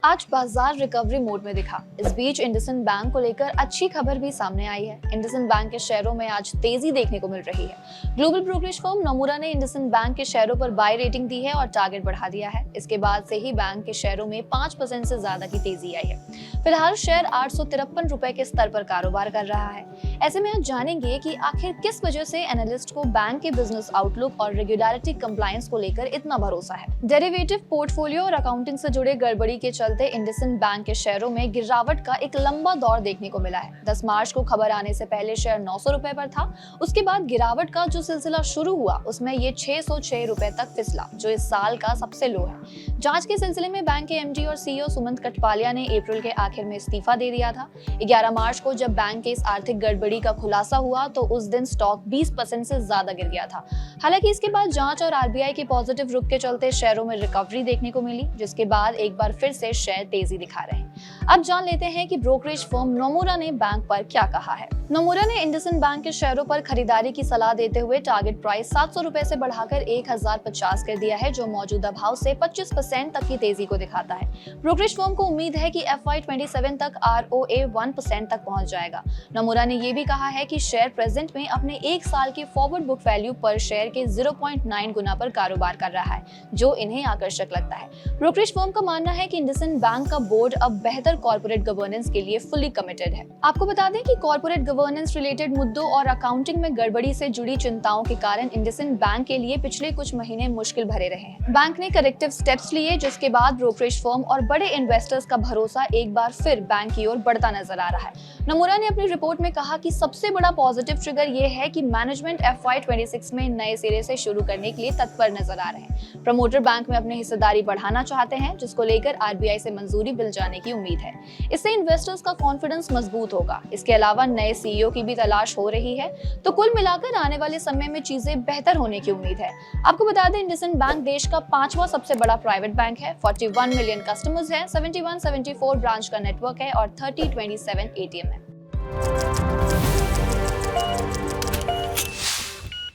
आज बाजार recovery mode में दिखा। इस बीच इंडसइंड बैंक को लेकर अच्छी खबर भी सामने आई है। इंडसइंड बैंक के शेयरों में आज तेजी देखने को मिल रही है। ग्लोबल ब्रोकरेज फर्म नोमुरा ने इंडसइंड बैंक के शेयरों पर बाय रेटिंग दी है और टारगेट बढ़ा दिया है। इसके बाद से ही बैंक के शेयरों में 5% से ज्यादा की तेजी आई है। फिलहाल शेयर 853 रुपए के स्तर पर कारोबार कर रहा है। ऐसे में आज जानेंगे कि आखिर किस वजह से एनालिस्ट को बैंक के बिजनेस आउटलुक और रेगुलेटरी कंप्लायंस को लेकर इतना भरोसा है। डेरिवेटिव पोर्टफोलियो और अकाउंटिंग से जुड़े गड़बड़ी के चलते इंडसइंड बैंक के शेयरों में गिरावट का एक लंबा दौर देखने को मिला है। 10 मार्च को खबर आने से पहले शेयर 900 रुपए पर था। उसके बाद गिरावट का जो सिलसिला शुरू हुआ उसमें ये 606 रुपए तक फिसला, जो इस साल का सबसे लो है। जांच के सिलसिले में बैंक के एमडी और सीईओ सुमंत कठपालिया ने अप्रैल के आखिर में इस्तीफा दे दिया था। 11 मार्च को जब बैंक के इस आर्थिक गड़बड़ी का खुलासा हुआ तो उस दिन स्टॉक 20% से ज्यादा गिर गया था। हालांकि इसके बाद जांच और आरबीआई के पॉजिटिव रुख के चलते शेयरों में रिकवरी देखने को मिली, जिसके बाद एक बार फिर से शेयर तेजी दिखा रहे हैं। अब जान लेते हैं कि ब्रोकरेज फर्म नोमुरा ने बैंक पर क्या कहा है। नोमुरा ने इंडसइंड बैंक के शेयरों पर खरीदारी की सलाह देते हुए टारगेट प्राइस 700 रुपए से बढ़ाकर 1050 कर दिया है, जो मौजूदा भाव से 25% तक की तेजी को दिखाता है। ब्रोकरेज फर्म को उम्मीद है कि FY27 तक ROA 1% तक पहुंच जाएगा। नोमुरा ने यह भी कहा है कि शेयर प्रेजेंट में अपने एक साल के फॉरवर्ड बुक वैल्यू पर शेयर के 0.9 गुना पर कारोबार कर रहा है, जो इन्हें आकर्षक लगता है। ब्रोकरेज फर्म का मानना है कि इंडसइंड बैंक का बोर्ड अब बेहतर कॉर्पोरेट गवर्नेंस के लिए फुली कमिटेड है। आपको बता दें कि कॉर्पोरेट गवर्नेंस रिलेटेड मुद्दों और अकाउंटिंग में गड़बड़ी से जुड़ी चिंताओं के कारण इंडसइंड बैंक के लिए पिछले कुछ महीने मुश्किल भरे रहे हैं। बैंक ने करेक्टिव स्टेप्स लिए, जिसके बाद ब्रोकरेज फर्म और बड़े इन्वेस्टर्स का भरोसा एक बार फिर बैंक की ओर बढ़ता नजर आ रहा है। नोमुरा ने अपनी रिपोर्ट में कहा कि सबसे बड़ा पॉजिटिव ट्रिगर ये है कि मैनेजमेंट FY26 में नए सिरे से शुरू करने के लिए तत्पर नजर आ रहे हैं। प्रमोटर बैंक में अपनी हिस्सेदारी बढ़ाना चाहते हैं, जिसको लेकर आरबीआई से मंजूरी मिल जाने की उम्मीद है। इससे इन्वेस्टर्स का कॉन्फिडेंस मजबूत होगा। इसके अलावा नए सीईओ की भी तलाश हो रही है, तो कुल मिलाकर आने वाले समय में चीजें बेहतर होने की उम्मीद है। आपको बता दें, इंडसइंड बैंक देश का 5वां सबसे बड़ा प्राइवेट बैंक है। 41 मिलियन कस्टमर्स हैं, 71-74 ब्रांच का नेटवर्क है और 30-27 ATM है।